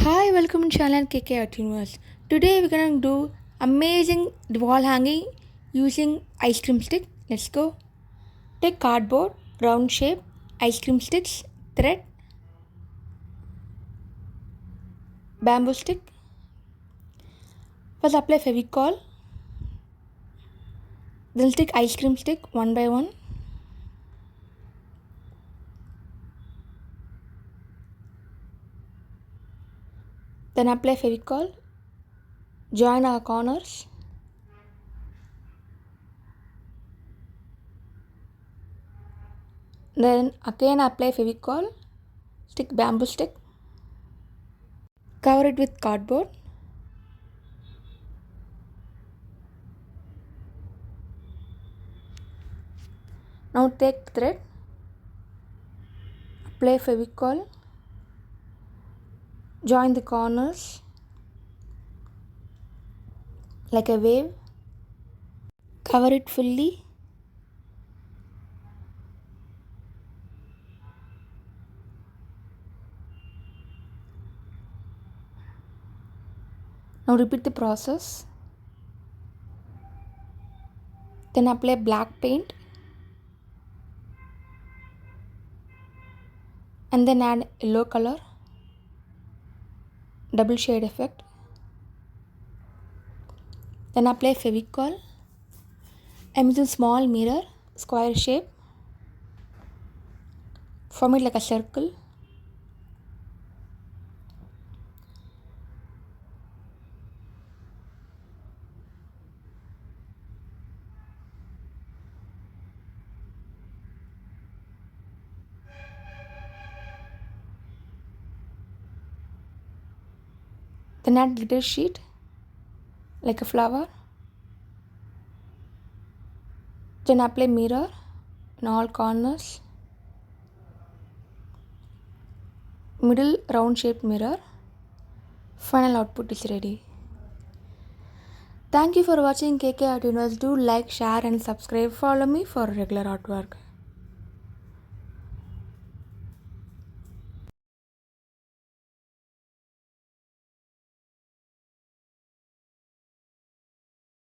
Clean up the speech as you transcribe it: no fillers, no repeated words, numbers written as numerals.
Hi, welcome to channel KK Art Universe. Today we're gonna do amazing wall hanging using ice cream stick. Let's go. Take cardboard, round shape, ice cream sticks, thread, bamboo stick. First apply Fevicol. Then stick ice cream stick one by one. Then apply Fevicol. Join our corners. Then again apply Fevicol. Stick bamboo stick. Cover it with cardboard. Now take thread. Apply Fevicol. Join the corners like a wave. Cover it fully. Now repeat the process. Then apply black paint and then add yellow color, double shade effect. Then apply Fevicol. I'm using small mirror, square shape. Form it like a circle. Then add glitter sheet like a flower. Then apply mirror in all corners. Middle round shaped mirror. Final output is ready. Thank you for watching KK Art Universe. Do like, share and subscribe. Follow me for regular artwork.